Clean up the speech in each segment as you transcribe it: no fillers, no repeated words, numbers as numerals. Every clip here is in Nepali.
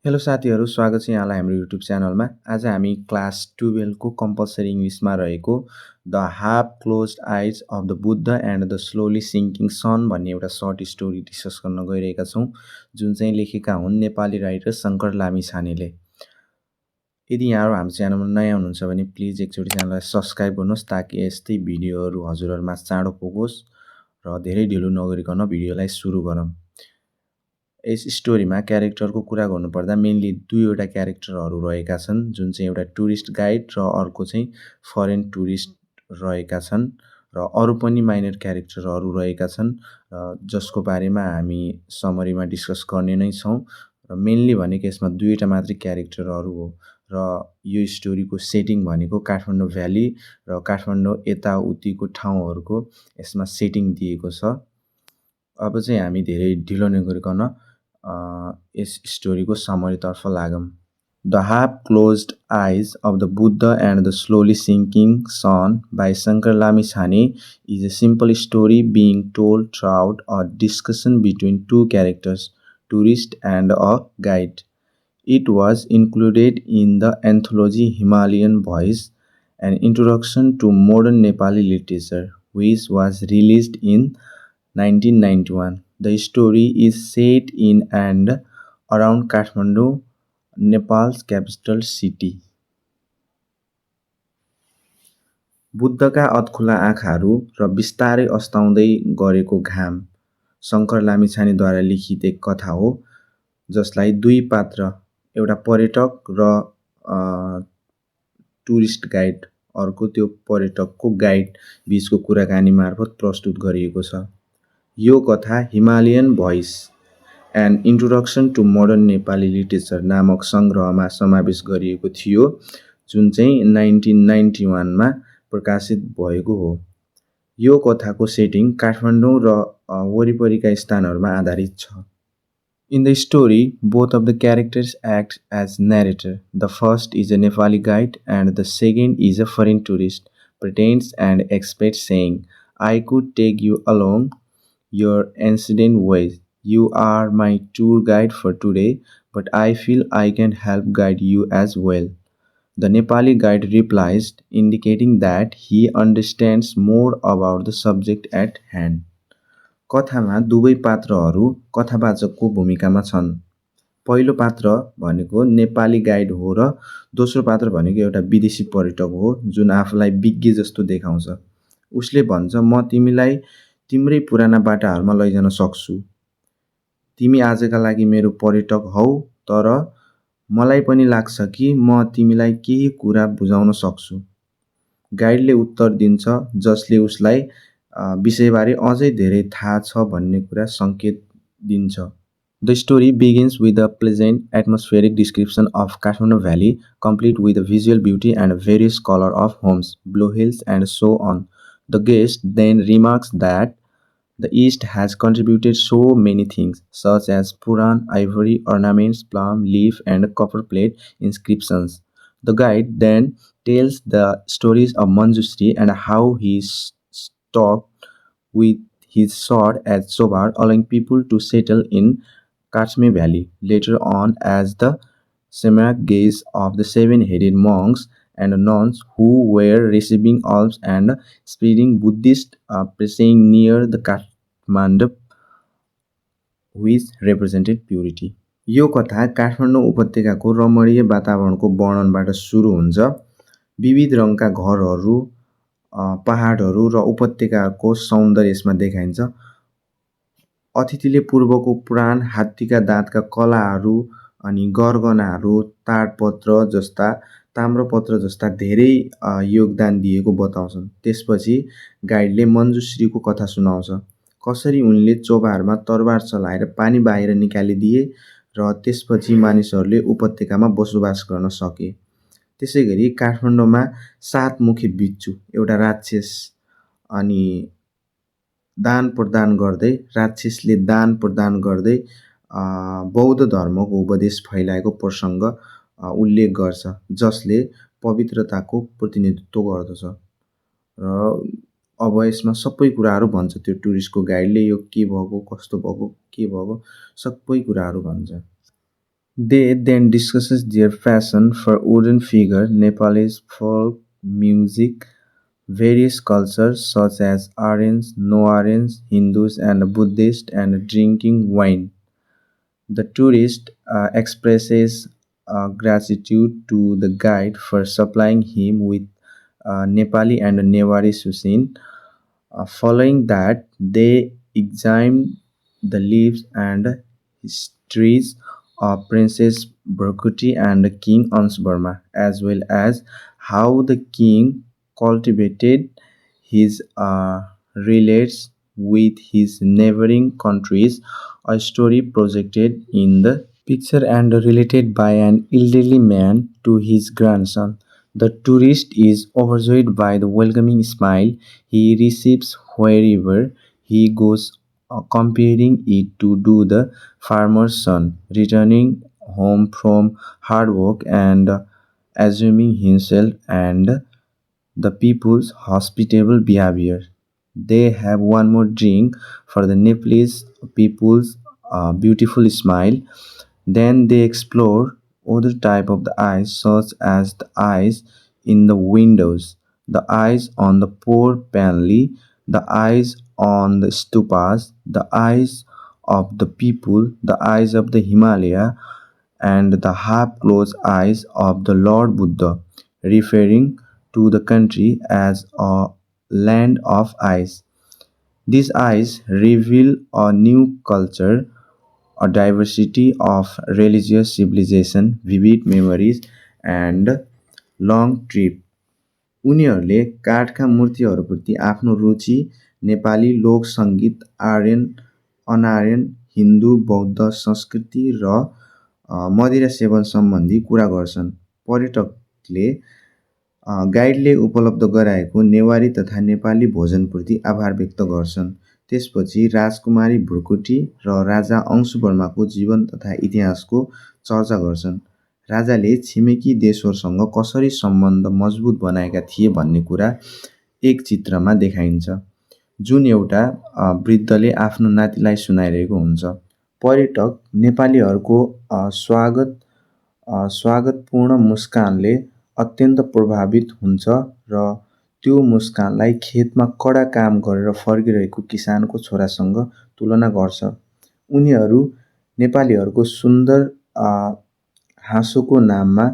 हेलो साथीहरू, स्वागत छ यहाँलाई हाम्रो युट्युब च्यानलमा। आज हामी क्लास 12 को कम्पलसरी इङ्ग्लिसमा रहेको the half closed eyes of the Buddha and the slowly sinking sun भन्ने एउटा सर्ट स्टोरी डिस्कस गर्न गइरहेका छौँ, जुन चाहिँ लेखेका हुन् नेपाली राइटर शङ्कर लामिछानेले। यदि यहाँहरू हाम्रो च्यानलमा नयाँ हुनुहुन्छ भने प्लिज एकचोटि च्यानललाई सब्सक्राइब गर्नुहोस् ताकि यस्तै भिडियोहरू हजुरहरूमा चाँडो पुगोस् र धेरै ढिलो नगरिकन भिडियोलाई सुरु गरौँ। यस स्टोरीमा क्यारेक्टरको कुरा गर्नुपर्दा मेनली दुईवटा क्यारेक्टरहरू रहेका छन्, जुन चाहिँ एउटा टुरिस्ट गाइड र अर्को चाहिँ फरेन टुरिस्ट रहेका छन् र अरू पनि माइनर क्यारेक्टरहरू रहेका छन् जसको बारेमा हामी समरीमा डिस्कस गर्ने नै छौँ। र मेनली भनेको यसमा दुईवटा मात्रै क्यारेक्टरहरू हो र यो स्टोरीको सेटिङ भनेको काठमाडौँ भ्याली र काठमाडौँ यताउतिको ठाउँहरूको यसमा सेटिङ दिएको छ। अब चाहिँ हामी धेरै ढिलो नगरिकन यस स्टोरीको समरीतर्फ लागौँ। The half-closed eyes of the Buddha and the slowly sinking sun by Shankar Lamichhane is a simple story being told throughout a discussion between two characters, tourist and a guide. It was included in the anthology Himalayan Voice, an introduction to modern Nepali literature, which was released in 1991. The story is set in and around Kathmandu, Nepal's capital city. बुद्धका अधखुला आँखाहरू र बिस्तारै अस्ताउँदै गरेको घाम शङ्कर लामिछानेद्वारा लिखित एक कथा हो, जसलाई दुई पात्र, एउटा पर्यटक र टुरिस्ट गाइड, अर्को त्यो पर्यटकको गाइड बीचको कुराकानी मार्फत प्रस्तुत गरिएको छ। यो कथा Himalayan voice and introduction to modern Nepali literature नामक सङ्ग्रहमा समावेश गरिएको थियो, जुन चाहिँ 1991मा प्रकाशित भएको हो। यो कथाको सेटिङ काठमाडौँ र वरिपरिका स्थानहरूमा आधारित छ। In the story, both of the characters act as narrator. The first is a Nepali guide and the second is a foreign tourist, pretends and expects saying, I could take you along your ancient ways. You are my tour guide for today, but I feel I can help guide you as well. The Nepali guide replies, indicating that he understands more about the subject at hand. कथामा दुवै पात्रहरू कथावाचकको भूमिकामा छन्। पहिलो पात्र भनेको नेपाली गाइड हो र दोस्रो पात्र भनेको एउटा विदेशी पर्यटक हो जुन आफूलाई विज्ञ जस्तो देखाउँछ। उसले भन्छ, म तिमीलाई तिम्रै पुराना बाटाहरूमा लैजान सक्छु। तिमी आजका लागि मेरो पर्यटक हौ, तर मलाई पनि लाग्छ कि म तिमीलाई केही कुरा बुझाउन सक्छु। गाइडले उत्तर दिन्छ, जसले उसलाई विषयबारे अझै धेरै थाहा छ भन्ने कुरा सङ्केत दिन्छ। The story begins with a pleasant atmospheric description of Kathmandu Valley, complete with a visual beauty and various color of homes, blue hills and so on. The guest then remarks that the East has contributed so many things, such as Puran, ivory, ornaments, palm leaf and copper plate inscriptions. The guide then tells the stories of Manjushri and how he stopped with his sword at Sobar, allowing people to settle in Kashmir Valley. Later on, as the Shamanic gaze of the seven-headed monks and nuns who were receiving alms and spreading Buddhist preaching near the Kathmandu, which represented purity. यो कथा काठमाडौँ उपत्यकाको रमणीय वातावरणको वर्णनबाट सुरु हुन्छ। विविध रङका घरहरू, पहाडहरू र उपत्यकाको सौन्दर्य यसमा देखाइन्छ। अतिथिले पूर्वको पुराण, हात्तीका दाँतका कलाहरू अनि गरगहनाहरू, ताम्रपत्र जस्ता धेरै योगदान दिएको बताउँछन्। त्यसपछि गाइडले मञ्जुश्रीको कथा सुनाउँछ, कसरी उनले चोभारमा तरबार चलाएर पानी बाहिर निकालिदिए र त्यसपछि मानिसहरूले उपत्यकामा बसोबास गर्न सके। त्यसैगरी काठमाडौँमा 7 मुखे बिच्चु, एउटा राक्षस अनि राक्षसले दान प्रदान गर्दै बौद्ध धर्मको उपदेश फैलाएको प्रसङ्ग उल्लेख गर्छ, जसले पवित्रताको प्रतिनिधित्व गर्दछ। र अब यसमा सबै कुराहरू भन्छ त्यो टुरिस्टको गाइडले, यो के भएको, कस्तो भएको, के भएको, सबै कुराहरू भन्छ। They then discusses their passion for wooden figure, Nepalese folk music, various cultures such as Aryans, no-Aryans, Hindus and Buddhists, and drinking wine. The tourist expresses gratitude to the guide for supplying him with Nepali and Newari cuisine. Following that, they examine the lives and histories of Princess Burkuti and King Ansburma, as well as how the king cultivated his relates with his neighboring countries, a story projected in the picture and related by an elderly man to his grandson. The tourist is overjoyed by the welcoming smile he receives wherever he goes, comparing it to do the farmer's son, returning home from hard work and assuming himself and the people's hospitable behavior. They have one more drink for the Nepalese people's beautiful smile. Then they explore other type of the eyes such as the eyes in the windows, the eyes on the poor panelly, the eyes on the stupas, the eyes of the people, the eyes of the Himalaya, and the half-closed eyes of the Lord Buddha, referring to the country as a land of eyes. These eyes reveal a new culture, a diversity of religious civilization, vivid memories, and long trip. उनीहरूले काठका मूर्तिहरूप्रति आफ्नो रुचि नेपाली लोक सङ्गीत, आर्यन, अनार्यन, हिन्दू, बौद्ध संस्कृति र मदिरा सेवन सम्बन्धी कुरा गर्छन्। पर्यटकले गाइडले उपलब्ध गराएको नेवारी तथा नेपाली भोजनप्रति आभार व्यक्त गर्छन्। त्यसपछि राजकुमारी भुर्कुटी र राजा अंशुवर्माको जीवन तथा इतिहासको चर्चा गर्छन्। राजाले छिमेकी देशहरूसँग कसरी सम्बन्ध मजबुत बनाएका थिए भन्ने कुरा एक चित्रमा देखाइन्छ, जुन एउटा वृद्धले आफ्नो नातिलाई सुनाइरहेको हुन्छ। पर्यटक नेपालीहरूको स्वागतपूर्ण मुस्कानले अत्यन्त प्रभावित हुन्छ र त्यो मुस्कानलाई खेतमा कडा काम गरेर फर्किरहेको किसानको छोरासँग तुलना गर्छ। उनीहरू नेपालीहरूको सुन्दर हाँसोको नाममा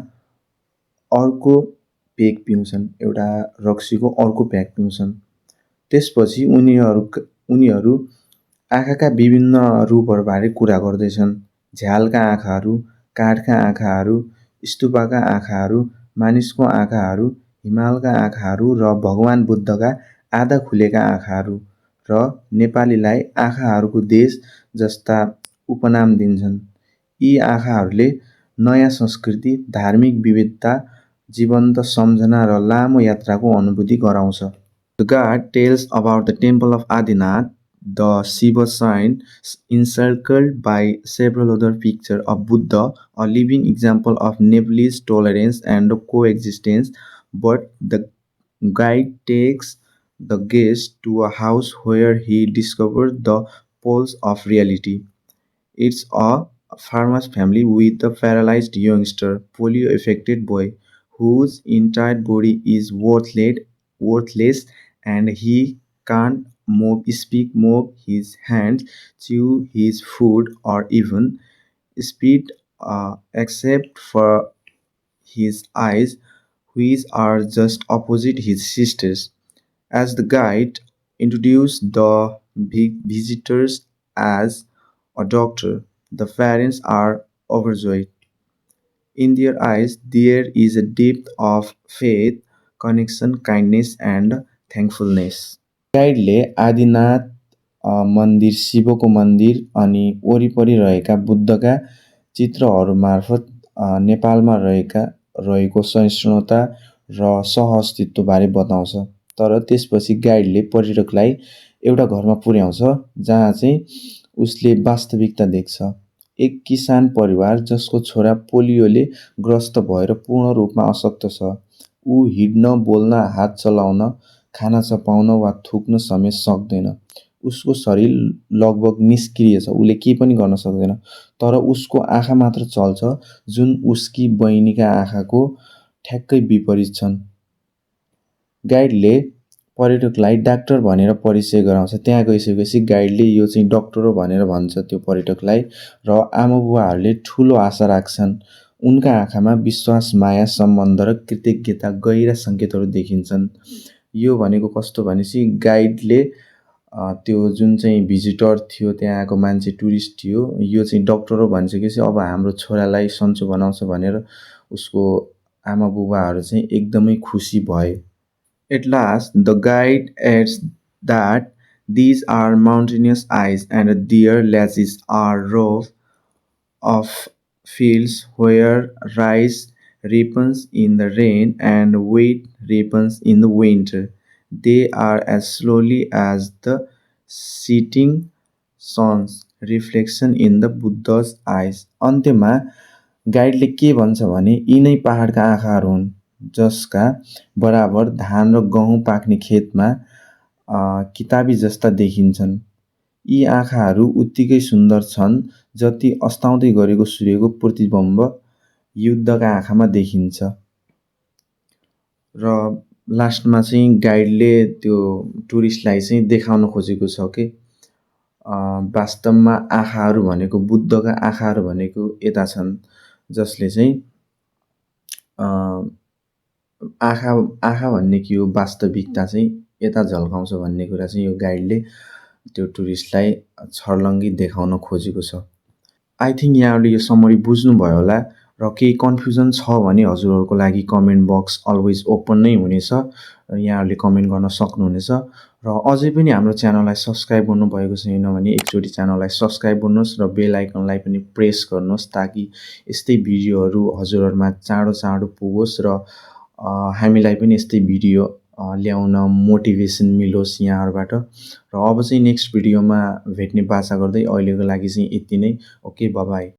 अर्को पेग पिउँछन्, एउटा रक्सीको अर्को पेग पिउँछन्। त्यसपछि उनीहरू आँखाका विभिन्न रूपहरूबारे कुरा गर्दैछन्। झ्यालका आँखाहरू, काठका आँखाहरू, स्तूपका आँखाहरू, मानिसको आँखाहरू, हिमालका आँखाहरू र भगवान बुद्धका आधा खुलेका आँखाहरू र नेपालीलाई आँखाहरूको देश जस्ता उपनाम दिन्छन्। यी आँखाहरूले नयाँ संस्कृति, धार्मिक विविधता, जीवन्त सम्झना र लामो यात्राको अनुभूति गराउँछ। The guard tells about the temple of Adinath, the Shiva shrine encircled by several other pictures of Buddha, a living example of Nepalese tolerance and coexistence. But the guide takes the guest to a house where he discovers the pulse of reality. It's a farmer's family with a paralyzed youngster, polio-affected boy, whose entire body is worthless, and he can't move, speak, move his hands, chew his food, or even speak, except for his eyes, which are just opposite his sisters. As the guide introduced the visitors as a doctor, the parents are overjoyed. In their eyes, there is a depth of faith, connection, kindness, and thankfulness. गाइडले Adinath मन्दिर, शिवको मन्दिर अनि वरिपरि रहेका बुद्धका चित्रहरू मार्फत नेपालमा रहेको सहिष्णुता र सहअस्तित्वबारे बताउँछ। तर त्यसपछि गाइडले पर्यटकलाई एउटा घरमा पुर्याउँछ जहाँ चाहिँ उसले वास्तविकता देख्छ। एक किसान परिवार जसको छोरा पोलियोले ग्रस्त भएर पूर्ण रूपमा अशक्त छ। ऊ हिड्न, बोल्न, हात चलाउन, खाना चपाउन वा थुक्न समेत सक्दैन। उसको शरीर लगभग निष्क्रिय छ, उसले केही पनि गर्न सक्दैन। तर उसको आँखा मात्र चल्छ, जुन उसकी बहिनीका आँखाको ठ्याक्कै विपरीत छन्। गाइडले पर्यटकलाई डाक्टर भनेर परिचय गराउँछ। त्यहाँ गइसकेपछि गाइडले यो चाहिँ डक्टर हो भनेर भन्छ त्यो पर्यटकलाई, र आमाबुबाहरूले ठुलो आशा राख्छन्। उनका आँखामा विश्वास, माया, सम्बन्ध र कृतज्ञता गहिरा सङ्केतहरू देखिन्छन्। यो भनेको कस्तो भनेपछि गाइडले त्यो जुन चाहिँ भिजिटर थियो, त्यहाँ आएको मान्छे टुरिस्ट थियो, यो चाहिँ डक्टर हो भनिसकेपछि अब हाम्रो छोरालाई सन्चो बनाउँछ भनेर उसको आमाबुबाहरू चाहिँ एकदमै खुसी भए। At last, the guide adds that these are mountainous eyes and their lashes are rough of fields where rice ripens in the rain and wheat ripens in the winter. They are as slowly as the setting sun's reflection in the Buddha's eyes. अन्त्यमा गाइडले के भन्छ भने यिनै पहाडका आँखाहरू हुन् जसका बराबर धान र गहुँ पाक्ने खेतमा किताबी जस्ता देखिन्छन्। यी आँखाहरू उत्तिकै सुन्दर छन् जति अस्ताउँदै गरेको सूर्यको प्रतिबिम्ब युद्धका आँखामा देखिन्छ। र लास्टमा चाहिँ गाइडले त्यो टुरिस्टलाई चाहिँ देखाउन खोजेको छ कि वास्तवमा आँखाहरू भनेको, बुद्धका आँखाहरू भनेको यता छन्, जसले चाहिँ आँखा भन्ने के हो, वास्तविकता चाहिँ यता झल्काउँछ भन्ने कुरा चाहिँ यो गाइडले त्यो टुरिस्टलाई छर्लङ्गी देखाउन खोजेको छ। आई थिङ्क यहाँहरूले यो समरी बुझ्नुभयो होला, र केही कन्फ्युजन छ भने हजुरहरूको लागि कमेन्ट बक्स अलवेज ओपन नै हुनेछ, यहाँहरूले कमेन्ट गर्न सक्नुहुनेछ। र अझै पनि हाम्रो च्यानललाई सब्सक्राइब गर्नुभएको छैन भने एकचोटि च्यानललाई सब्सक्राइब गर्नुहोस् र बेल आइकनलाई पनि प्रेस गर्नुहोस्, ताकि यस्तै भिडियोहरू हजुरहरूमा चाँडो चाँडो पुगोस् र हामीलाई पनि यस्तै भिडियो ल्याउन मोटिभेसन मिलोस् यहाँहरूबाट। र अब चाहिँ नेक्स्ट भिडियोमा भेट्ने बाचा गर्दै अहिलेको लागि चाहिँ यति नै। Okay, bye bye.